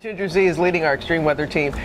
Ginger Z is leading our extreme weather team.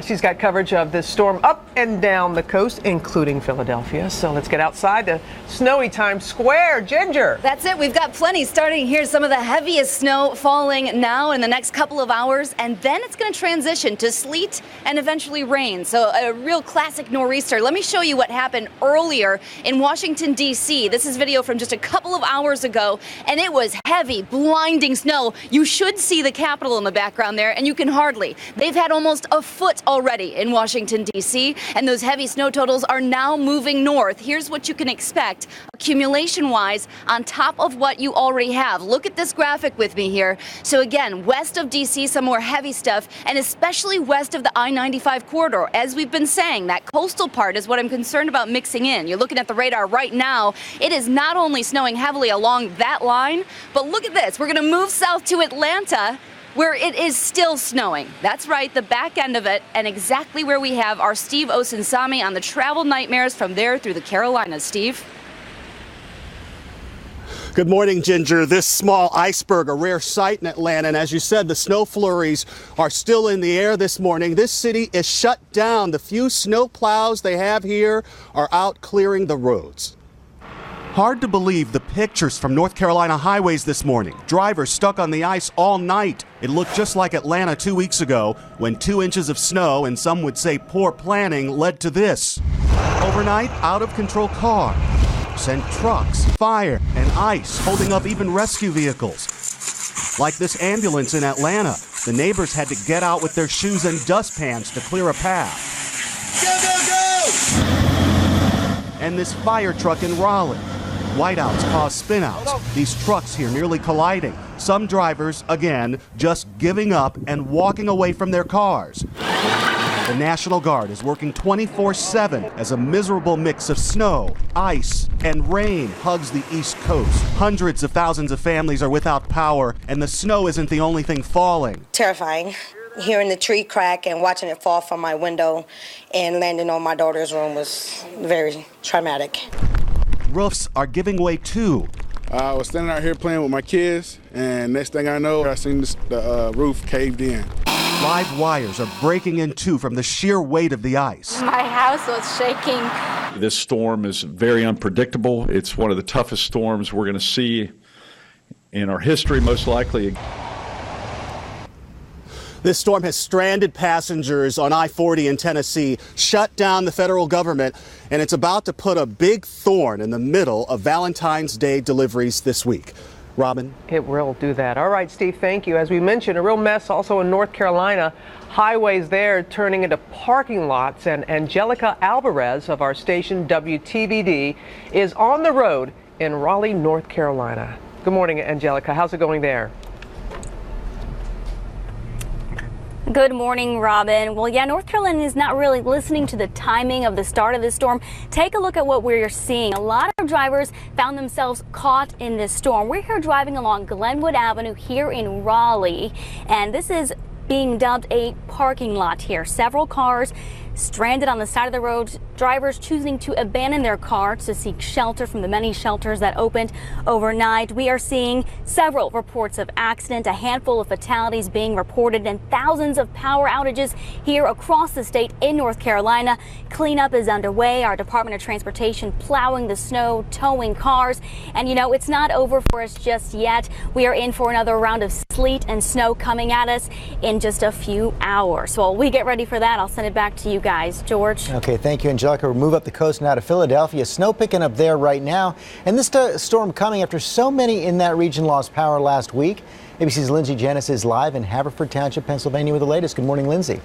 She's got coverage of this storm up and down the coast, including Philadelphia. So let's get outside to snowy Times Square. Ginger. That's it. We've got plenty starting here. Some of the heaviest snow falling now in the next couple of hours, and then it's going to transition to sleet and eventually rain. So a real classic nor'easter. Let me show you what happened earlier in Washington, D.C. This is video from just a couple of hours ago, and it was heavy, blinding snow. You should see the Capitol in the background there, and you can hardly. They've had almost a foot already in Washington, D.C., and those heavy snow totals are now moving north. Here's what you can expect accumulation-wise on top of what you already have. Look at this graphic with me here. So again, west of D.C., some more heavy stuff, and especially west of the I-95 corridor. As we've been saying, that coastal part is what I'm concerned about mixing in. You're looking at the radar right now. It is not only snowing heavily along that line, but look at this. We're going to move south to Atlanta, where it is still snowing. That's right, the back end of it, and exactly where we have our Steve Osinsami on the travel nightmares from there through the Carolinas. Steve? Good morning, Ginger. This small iceberg, a rare sight in Atlanta, and as you said, the snow flurries are still in the air this morning. This city is shut down. The few snow plows they have here are out clearing the roads. Hard to believe the pictures from North Carolina highways this morning. Drivers stuck on the ice all night. It looked just like Atlanta 2 weeks ago when 2 inches of snow and some would say poor planning led to this. Overnight, out-of-control cars and trucks, fire, and ice holding up even rescue vehicles. Like this ambulance in Atlanta, the neighbors had to get out with their shoes and dustpans to clear a path. Go, go, go! And this fire truck in Raleigh. Whiteouts cause spinouts, these trucks here nearly colliding. Some drivers, again, just giving up and walking away from their cars. The National Guard is working 24/7 as a miserable mix of snow, ice, and rain hugs the East Coast. Hundreds of thousands of families are without power, and the snow isn't the only thing falling. Terrifying. Hearing the tree crack and watching it fall from my window and landing on my daughter's room was very traumatic. Roofs are giving way too. I was standing out here playing with my kids, and next thing I know, I seen the roof caved in. Live wires are breaking in two from the sheer weight of the ice. My house was shaking. This storm is very unpredictable. It's one of the toughest storms we're going to see in our history, most likely. This storm has stranded passengers on I-40 in Tennessee, shut down the federal government, and it's about to put a big thorn in the middle of Valentine's Day deliveries this week. Robin? It will do that. All right, Steve, thank you. As we mentioned, a real mess also in North Carolina. Highways there turning into parking lots, and Angelica Alvarez of our station WTVD is on the road in Raleigh, North Carolina. Good morning, Angelica. How's it going there? Good morning, Robin. Well, yeah, North Carolina is not really listening to the timing of the start of this storm. Take a look at what we're seeing. A lot of drivers found themselves caught in this storm. We're here driving along Glenwood Avenue here in Raleigh, and this is being dubbed a parking lot here. Several cars stranded on the side of the road, drivers choosing to abandon their cars to seek shelter from the many shelters that opened overnight. We are seeing several reports of accident, a handful of fatalities being reported, and thousands of power outages here across the state in North Carolina. Cleanup is underway. Our Department of Transportation plowing the snow, towing cars, and you know, it's not over for us just yet. We are in for another round of sleet and snow coming at us in just a few hours. So while we get ready for that, I'll send it back to you guys. George. Okay, thank you, Angelica. We'll move up the coast now to Philadelphia. Snow picking up there right now. And this storm coming after so many in that region lost power last week. ABC's Lindsay Janis is live in Haverford Township, Pennsylvania with the latest. Good morning, Lindsay.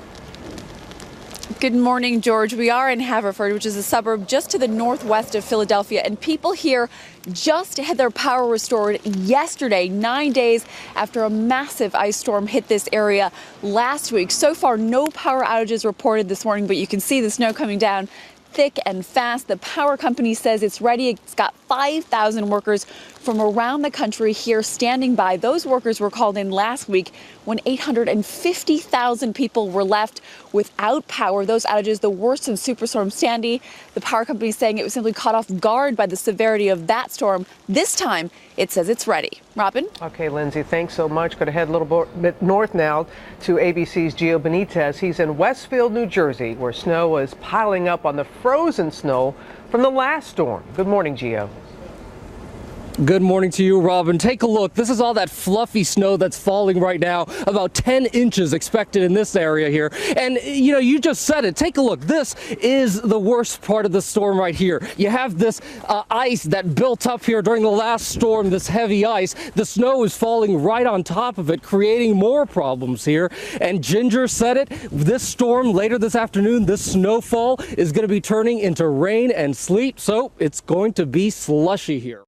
Good morning, George. We are in Haverford, which is a suburb just to the northwest of Philadelphia, and people here just had their power restored yesterday, 9 days after a massive ice storm hit this area last week. So far, no power outages reported this morning, but you can see the snow coming down thick and fast. The power company says it's ready. It's got 5,000 workers from around the country here standing by. Those workers were called in last week when 850,000 people were left without power. Those outages, the worst since Superstorm Sandy. The power company saying it was simply caught off guard by the severity of that storm. This time, it says it's ready. Robin? Okay, Lindsay, thanks so much. Going to head a little bit north now to ABC's Gio Benitez. He's in Westfield, New Jersey, where snow is piling up on the frozen snow from the last storm. Good morning, Gio. Good morning to you, Robin. Take a look. This is all that fluffy snow that's falling right now. About 10 inches expected in this area here. And, you know, you just said it. Take a look. This is the worst part of the storm right here. You have this ice that built up here during the last storm, this heavy ice. The snow is falling right on top of it, creating more problems here. And Ginger said it. This storm later this afternoon, this snowfall is going to be turning into rain and sleet. So it's going to be slushy here.